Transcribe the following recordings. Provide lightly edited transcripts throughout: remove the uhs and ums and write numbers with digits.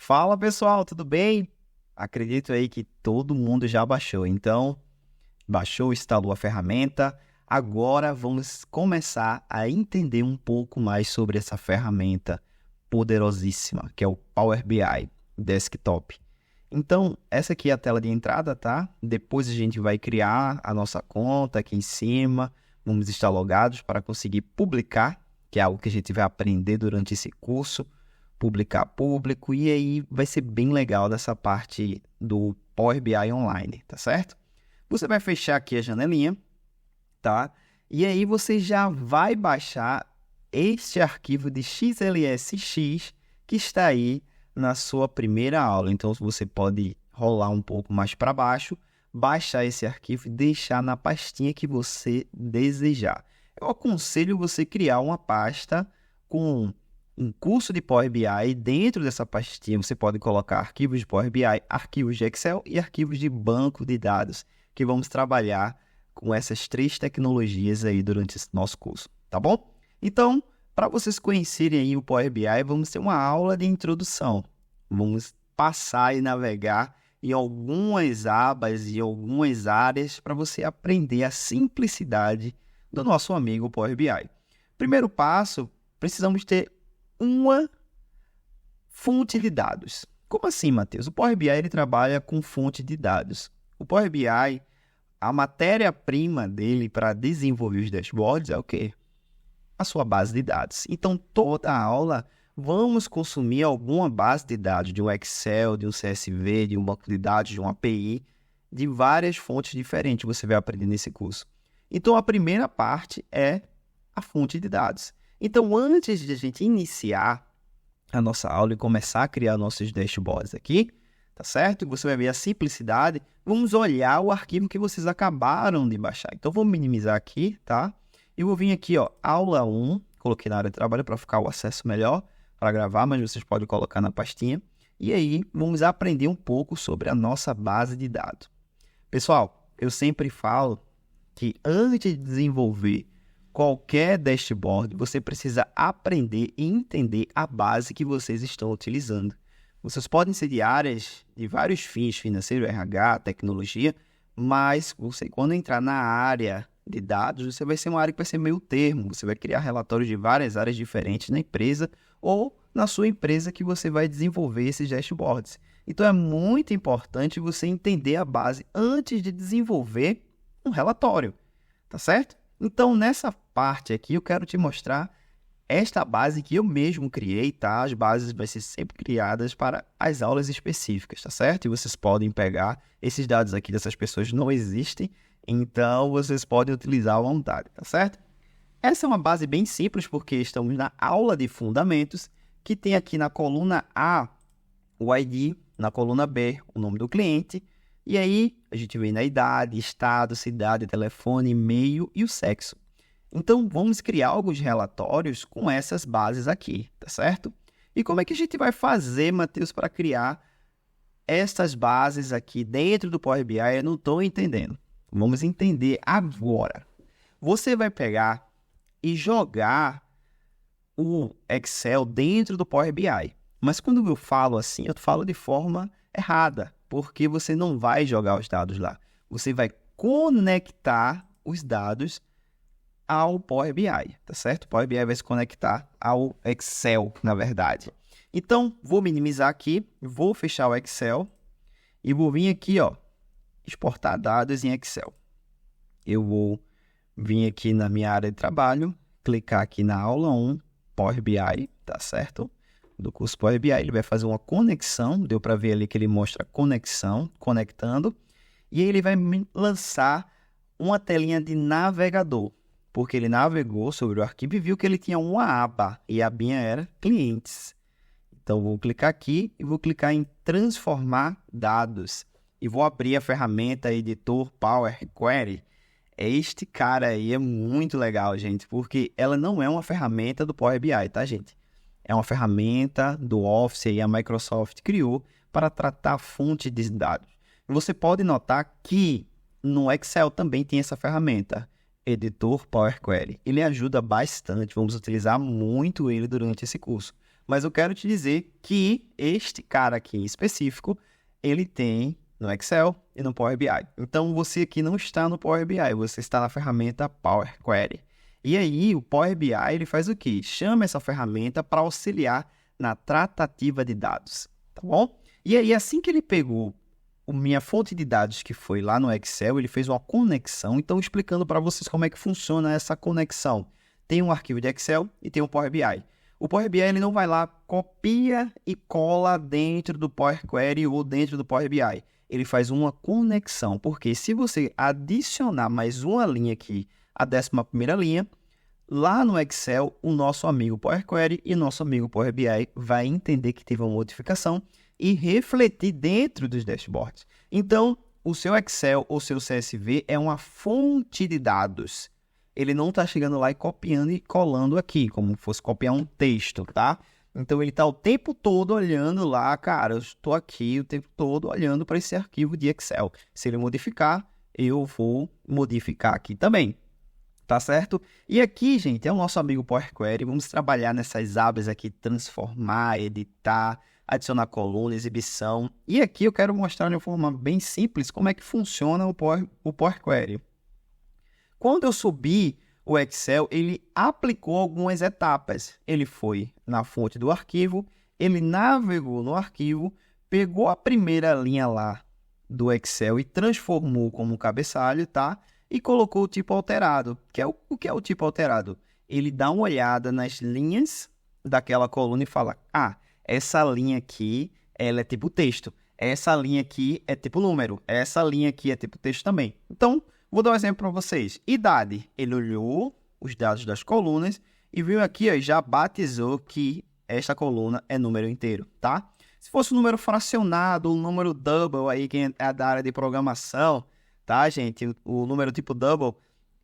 Fala pessoal, tudo bem? Acredito aí que todo mundo já baixou. Então, baixou, instalou a ferramenta. Agora vamos começar a entender um pouco mais sobre essa ferramenta poderosíssima, que é o Power BI Desktop. Então, essa aqui é a tela de entrada, tá? Depois a gente vai criar a nossa conta aqui em cima. Vamos estar logados para conseguir publicar, que é algo que a gente vai aprender durante esse curso. Publicar público, e aí vai ser bem legal dessa parte do Power BI Online, tá certo? Você vai fechar aqui a janelinha, tá? E aí você já vai baixar este arquivo de XLSX que está aí na sua primeira aula. Então você pode rolar um pouco mais para baixo, baixar esse arquivo e deixar na pastinha que você desejar. Eu aconselho você criar uma pasta com um curso de Power BI. Dentro dessa pastinha você pode colocar arquivos de Power BI, arquivos de Excel e arquivos de banco de dados, que vamos trabalhar com essas três tecnologias aí durante esse nosso curso, tá bom? Então, para vocês conhecerem aí o Power BI, vamos ter uma aula de introdução. Vamos passar e navegar em algumas abas e algumas áreas para você aprender a simplicidade do nosso amigo Power BI. Primeiro passo, precisamos ter uma fonte de dados. Como assim, Matheus? O Power BI ele trabalha com fonte de dados. O Power BI, a matéria-prima dele para desenvolver os dashboards é o quê? A sua base de dados. Então, toda a aula, vamos consumir alguma base de dados, de um Excel, de um CSV, de um banco de dados, de uma API, de várias fontes diferentes você vai aprender nesse curso. Então, a primeira parte é a fonte de dados. Então, antes de a gente iniciar a nossa aula e começar a criar nossos dashboards aqui, tá certo? Você vai ver a simplicidade. Vamos olhar o arquivo que vocês acabaram de baixar. Então, vou minimizar aqui, tá? E vou vir aqui, ó, aula 1. Coloquei na área de trabalho para ficar o acesso melhor para gravar, mas vocês podem colocar na pastinha. E aí, vamos aprender um pouco sobre a nossa base de dados. Pessoal, eu sempre falo que antes de desenvolver qualquer dashboard, você precisa aprender e entender a base que vocês estão utilizando. Vocês podem ser de áreas de vários fins, financeiro, RH, tecnologia, mas você, quando entrar na área de dados, você vai ser uma área que vai ser meio termo. Você vai criar relatórios de várias áreas diferentes na empresa ou na sua empresa que você vai desenvolver esses dashboards. Então, é muito importante você entender a base antes de desenvolver um relatório, tá certo? Então, nessa parte aqui, eu quero te mostrar esta base que eu mesmo criei, tá? As bases vão ser sempre criadas para as aulas específicas, tá certo? E vocês podem pegar esses dados aqui dessas pessoas, não existem, então vocês podem utilizar à vontade, tá certo? Essa é uma base bem simples, porque estamos na aula de fundamentos, que tem aqui na coluna A o ID, na coluna B o nome do cliente, e aí a gente vem na idade, estado, cidade, telefone, e-mail e o sexo. Então, vamos criar alguns relatórios com essas bases aqui, tá certo? E como é que a gente vai fazer, Matheus, para criar essas bases aqui dentro do Power BI? Eu não estou entendendo. Vamos entender agora. Você vai pegar e jogar o Excel dentro do Power BI. Mas quando eu falo assim, eu falo de forma errada, porque você não vai jogar os dados lá. Você vai conectar os dados ao Power BI, tá certo? O Power BI vai se conectar ao Excel, na verdade. Então, vou minimizar aqui, vou fechar o Excel e vou vir aqui, ó, exportar dados em Excel. Eu vou vir aqui na minha área de trabalho, clicar aqui na aula 1, Power BI, tá certo? Do curso Power BI, ele vai fazer uma conexão, deu para ver ali que ele mostra conexão, conectando, e aí ele vai me lançar uma telinha de navegador, porque ele navegou sobre o arquivo e viu que ele tinha uma aba, e a abinha era clientes. Então, vou clicar aqui e vou clicar em transformar dados, e vou abrir a ferramenta editor Power Query. Este cara aí é muito legal, gente, porque ela não é uma ferramenta do Power BI, tá, gente? É uma ferramenta do Office e a Microsoft criou para tratar a fonte de dados. Você pode notar que no Excel também tem essa ferramenta, Editor Power Query. Ele ajuda bastante, vamos utilizar muito ele durante esse curso. Mas eu quero te dizer que este cara aqui em específico, ele tem no Excel e no Power BI. Então, você aqui não está no Power BI, você está na ferramenta Power Query. E aí, o Power BI, ele faz o quê? Chama essa ferramenta para auxiliar na tratativa de dados, tá bom? E aí, assim que ele pegou a minha fonte de dados, que foi lá no Excel, ele fez uma conexão. Então, explicando para vocês como é que funciona essa conexão. Tem um arquivo de Excel e tem um Power BI. O Power BI, ele não vai lá, copia e cola dentro do Power Query ou dentro do Power BI. Ele faz uma conexão, porque se você adicionar mais uma linha aqui, a 11ª linha, lá no Excel, o nosso amigo Power Query e nosso amigo Power BI vai entender que teve uma modificação e refletir dentro dos dashboards. Então, o seu Excel ou seu CSV é uma fonte de dados. Ele não está chegando lá e copiando e colando aqui, como se fosse copiar um texto, tá? Então, ele está o tempo todo olhando lá, cara, eu estou aqui o tempo todo olhando para esse arquivo de Excel. Se ele modificar, eu vou modificar aqui também, tá certo? E aqui, gente, é o nosso amigo Power Query. Vamos trabalhar nessas abas aqui, transformar, editar, adicionar coluna, exibição. E aqui eu quero mostrar de uma forma bem simples como é que funciona o Power Query. Quando eu subi o Excel, ele aplicou algumas etapas. Ele foi na fonte do arquivo, ele navegou no arquivo, pegou a primeira linha lá do Excel e transformou como cabeçalho, tá? E colocou o tipo alterado. O que é o tipo alterado? Ele dá uma olhada nas linhas daquela coluna e fala, essa linha aqui, ela é tipo texto. Essa linha aqui é tipo número. Essa linha aqui é tipo texto também. Então, vou dar um exemplo para vocês. Idade. Ele olhou os dados das colunas e viu aqui, ó, e já batizou que esta coluna é número inteiro, tá? Se fosse um número fracionado, um número double, aí quem é da área de programação, tá, gente? O número tipo double,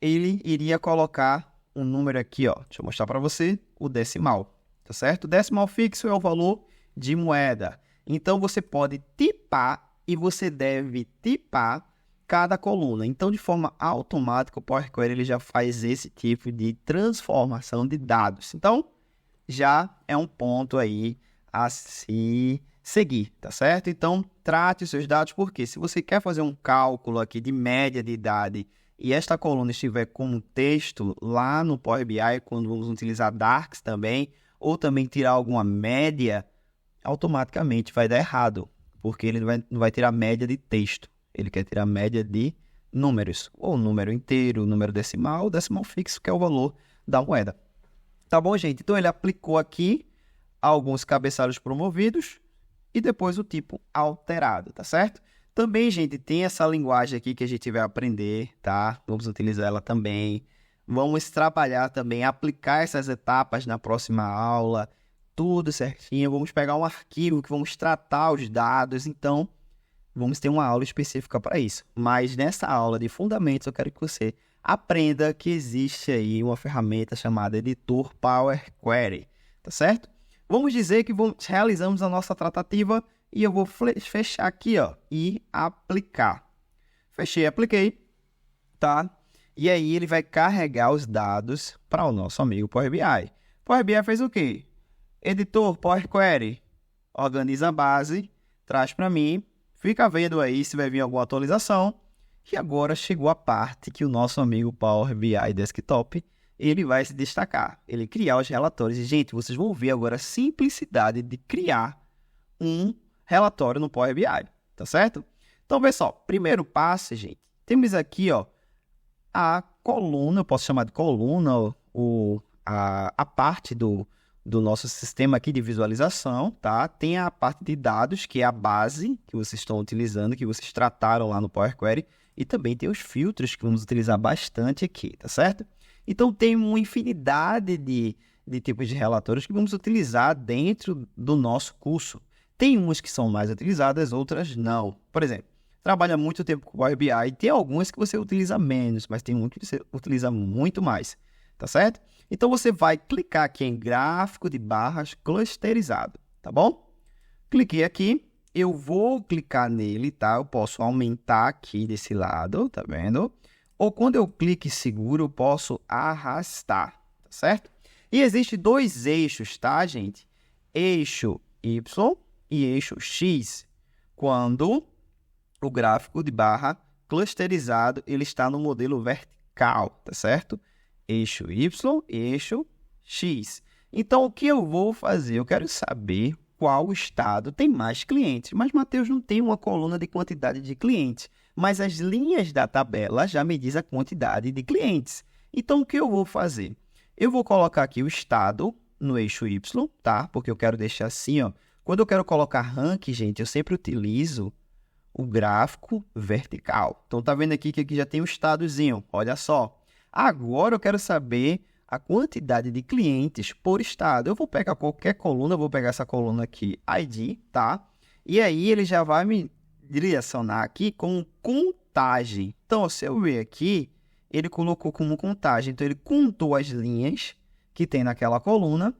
ele iria colocar um número aqui, ó. Deixa eu mostrar para você, o decimal, tá certo? O decimal fixo é o valor de moeda. Então, você pode tipar e você deve tipar cada coluna. Então, de forma automática, o Power Query ele já faz esse tipo de transformação de dados. Então, já é um ponto aí a se seguir, tá certo? Então, trate os seus dados, porque se você quer fazer um cálculo aqui de média de idade e esta coluna estiver como texto lá no Power BI, quando vamos utilizar Darks também, ou também tirar alguma média, automaticamente vai dar errado, porque ele não vai tirar média de texto. Ele quer tirar a média de números, ou número inteiro, número decimal, decimal fixo, que é o valor da moeda. Tá bom, gente? Então, ele aplicou aqui alguns cabeçalhos promovidos e depois o tipo alterado, tá certo? Também, gente, tem essa linguagem aqui que a gente vai aprender, tá? Vamos utilizar ela também. Vamos trabalhar também, aplicar essas etapas na próxima aula, tudo certinho. Vamos pegar um arquivo que vamos tratar os dados, então vamos ter uma aula específica para isso. Mas nessa aula de fundamentos, eu quero que você aprenda que existe aí uma ferramenta chamada Editor Power Query, tá certo? Vamos dizer que realizamos a nossa tratativa e eu vou fechar aqui, ó, e aplicar. Fechei, apliquei, tá? E aí ele vai carregar os dados para o nosso amigo Power BI. Power BI fez o quê? Editor Power Query, organiza a base, traz para mim. Fica vendo aí se vai vir alguma atualização. E agora chegou a parte que o nosso amigo Power BI Desktop, ele vai se destacar. Ele criar os relatórios. E, gente, vocês vão ver agora a simplicidade de criar um relatório no Power BI. Tá certo? Então, pessoal, primeiro passo, gente. Temos aqui, ó, a coluna. Eu posso chamar de coluna a parte do nosso sistema aqui de visualização, tá? Tem a parte de dados, que é a base que vocês estão utilizando, que vocês trataram lá no Power Query, e também tem os filtros que vamos utilizar bastante aqui, tá certo? Então, tem uma infinidade de tipos de relatórios que vamos utilizar dentro do nosso curso. Tem umas que são mais utilizadas, outras não. Por exemplo, trabalha muito tempo com o Power BI, tem algumas que você utiliza menos, mas tem muito que você utiliza muito mais, tá certo? Então, você vai clicar aqui em gráfico de barras clusterizado, tá bom? Cliquei aqui, eu vou clicar nele, tá? Eu posso aumentar aqui desse lado, tá vendo? Ou quando eu clico em seguro, eu posso arrastar, tá certo? E existem dois eixos, tá, gente? eixo Y e eixo X, quando o gráfico de barra clusterizado ele está no modelo vertical, tá certo? Eixo Y e eixo X. Então, o que eu vou fazer? Eu quero saber qual estado tem mais clientes. Mas, Matheus, não tem uma coluna de quantidade de clientes. Mas as linhas da tabela já me diz a quantidade de clientes. Então, o que eu vou fazer? Eu vou colocar aqui o estado no eixo Y, tá? Porque eu quero deixar assim, ó. Quando eu quero colocar rank, gente, eu sempre utilizo o gráfico vertical. Então, tá vendo aqui que aqui já tem o estadozinho. Olha só. Agora, eu quero saber a quantidade de clientes por estado. Eu vou pegar qualquer coluna, eu vou pegar essa coluna aqui, ID, tá? E aí, ele já vai me direcionar aqui com contagem. Então, se eu ver aqui, ele colocou como contagem. Então, ele contou as linhas que tem naquela coluna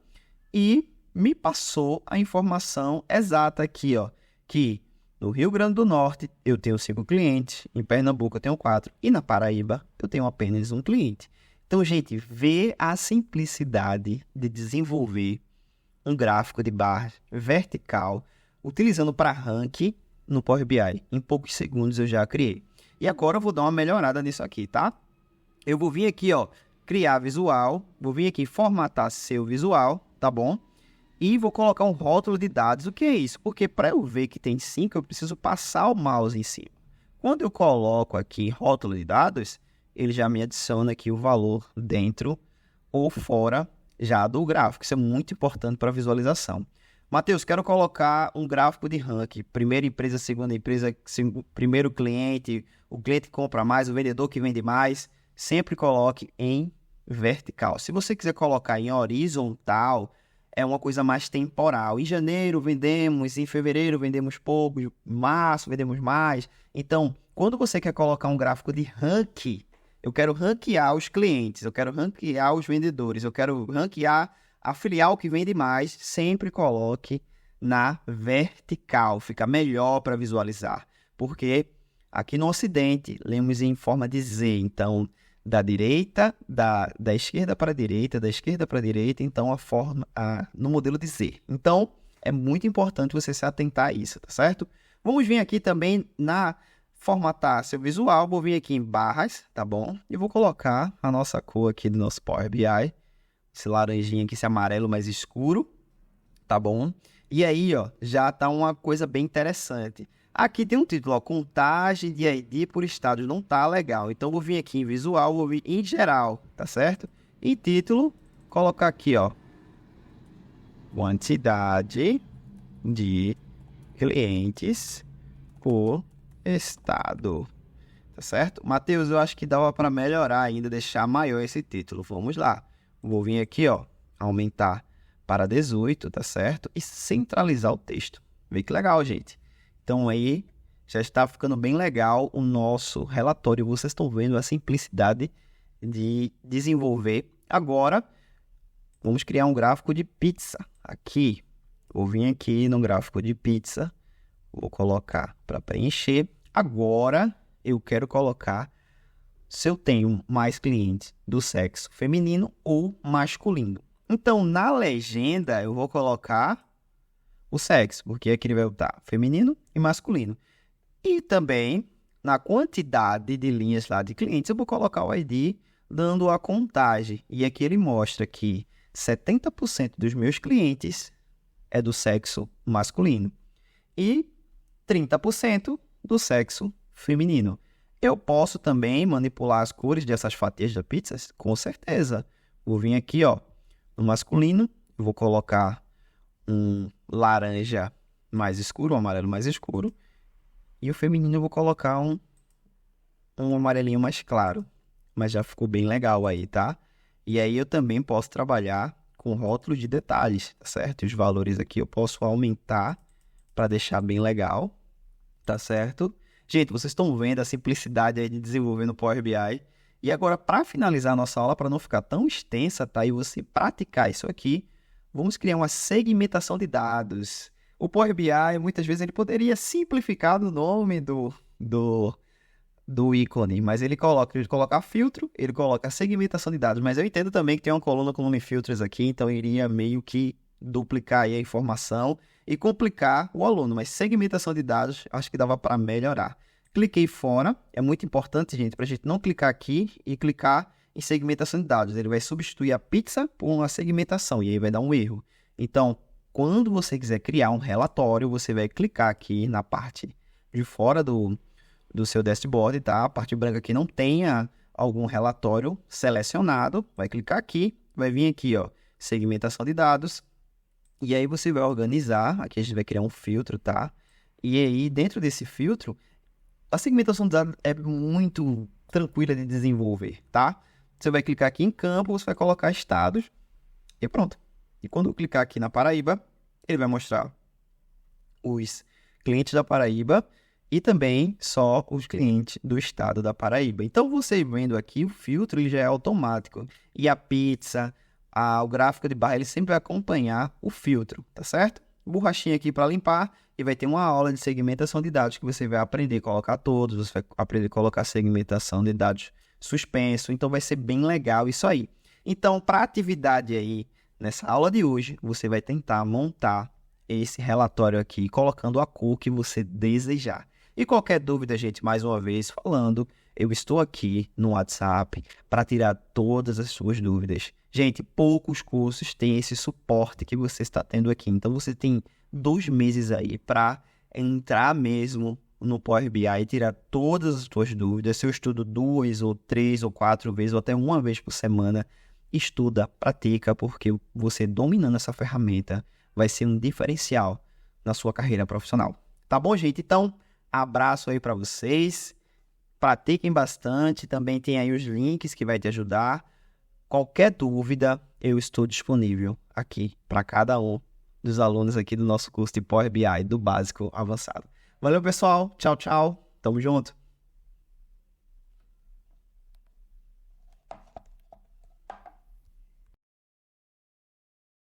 e me passou a informação exata aqui, ó, que no Rio Grande do Norte eu tenho 5 clientes, em Pernambuco eu tenho 4 e na Paraíba eu tenho apenas um cliente. Então, gente, vê a simplicidade de desenvolver um gráfico de barra vertical utilizando para ranking no Power BI. Em poucos segundos eu já criei. E agora eu vou dar uma melhorada nisso aqui, tá? Eu vou vir aqui, ó, criar visual, vou vir aqui formatar seu visual, tá bom? E vou colocar um rótulo de dados. O que é isso? Porque para eu ver que tem 5, eu preciso passar o mouse em cima. Quando eu coloco aqui rótulo de dados, ele já me adiciona aqui o valor dentro ou fora já do gráfico. Isso é muito importante para a visualização. Matheus, quero colocar um gráfico de ranking. Primeira empresa, segunda empresa, primeiro cliente, o cliente que compra mais, o vendedor que vende mais. Sempre coloque em vertical. Se você quiser colocar em horizontal, é uma coisa mais temporal. Em janeiro vendemos, em fevereiro vendemos pouco, em março vendemos mais. Então, quando você quer colocar um gráfico de ranking, eu quero ranquear os clientes, eu quero ranquear os vendedores, eu quero ranquear a filial que vende mais, sempre coloque na vertical. Fica melhor para visualizar. Porque aqui no Ocidente, lemos em forma de Z. Então, da direita, da esquerda para a direita, da esquerda para a direita, então no modelo de Z. Então, é muito importante você se atentar a isso, tá certo? Vamos vir aqui também na formatar seu visual, vou vir aqui em barras, tá bom? E vou colocar a nossa cor aqui do nosso Power BI, esse laranjinha aqui, esse amarelo mais escuro, tá bom? E aí, ó, já tá uma coisa bem interessante. Aqui tem um título, ó, contagem de ID por estado, não tá legal. Então, vou vir aqui em visual, vou vir em geral, tá certo? Em título, colocar aqui, ó, quantidade de clientes por estado, tá certo? Matheus, eu acho que dava para melhorar ainda, deixar maior esse título. Vamos lá. Vou vir aqui, ó, aumentar para 18, tá certo? E centralizar o texto. Vê que legal, gente. Então, aí, já está ficando bem legal o nosso relatório. Vocês estão vendo a simplicidade de desenvolver. Agora, vamos criar um gráfico de pizza. Aqui, vou vir aqui no gráfico de pizza. Vou colocar para preencher. Agora, eu quero colocar se eu tenho mais clientes do sexo feminino ou masculino. Então, na legenda, eu vou colocar o sexo, porque aqui ele vai estar feminino e masculino. E também, na quantidade de linhas lá de clientes, eu vou colocar o ID dando a contagem. E aqui ele mostra que 70% dos meus clientes é do sexo masculino e 30% do sexo feminino. Eu posso também manipular as cores dessas fatias da pizza? Com certeza. Vou vir aqui, ó, no masculino, vou colocar um laranja mais escuro, um amarelo mais escuro. E o feminino eu vou colocar um amarelinho mais claro. Mas já ficou bem legal aí, tá? E aí eu também posso trabalhar com rótulos de detalhes, tá certo? E os valores aqui eu posso aumentar para deixar bem legal, tá certo? Gente, vocês estão vendo a simplicidade aí de desenvolver no Power BI. E agora, para finalizar a nossa aula, para não ficar tão extensa, tá? E você praticar isso aqui, vamos criar uma segmentação de dados. O Power BI, muitas vezes, ele poderia simplificar o nome do ícone, mas ele coloca filtro, ele coloca segmentação de dados. Mas eu entendo também que tem uma coluna com nome filtros aqui, então iria meio que duplicar aí a informação e complicar o aluno, mas segmentação de dados acho que dava para melhorar. Cliquei fora, é muito importante, gente, para a gente não clicar aqui e clicar em segmentação de dados. Ele vai substituir a pizza por uma segmentação e aí vai dar um erro. Então, quando você quiser criar um relatório, você vai clicar aqui na parte de fora do seu dashboard, tá? A parte branca aqui não tenha algum relatório selecionado, vai clicar aqui, vai vir aqui, ó, segmentação de dados, e aí você vai organizar, aqui a gente vai criar um filtro, tá? E aí, dentro desse filtro, a segmentação de dados é muito tranquila de desenvolver, tá? Você vai clicar aqui em campo, você vai colocar estados e pronto. E quando eu clicar aqui na Paraíba, ele vai mostrar os clientes da Paraíba e também só os clientes do estado da Paraíba. Então, você vendo aqui, o filtro ele já é automático. E a pizza, o gráfico de barra, ele sempre vai acompanhar o filtro, tá certo? Borrachinha aqui para limpar e vai ter uma aula de segmentação de dados que você vai aprender a colocar todos, você vai aprender a colocar segmentação de dados suspenso. Então, vai ser bem legal isso aí. Então, para a atividade aí, nessa aula de hoje, você vai tentar montar esse relatório aqui, colocando a cor que você desejar. E qualquer dúvida, gente, mais uma vez falando, eu estou aqui no WhatsApp para tirar todas as suas dúvidas. Gente, poucos cursos têm esse suporte que você está tendo aqui. Então, você tem 2 meses aí para entrar mesmo no Power BI e tirar todas as suas dúvidas. Se eu estudo 2 ou 3 ou 4 vezes ou até uma vez por semana, estuda, pratica, porque você dominando essa ferramenta vai ser um diferencial na sua carreira profissional. Tá bom, gente? Então, abraço aí para vocês. Pratiquem bastante. Também tem aí os links que vai te ajudar. Qualquer dúvida, eu estou disponível aqui para cada um dos alunos aqui do nosso curso de Power BI, do básico ao avançado. Valeu, pessoal. Tchau, tchau. Tamo junto.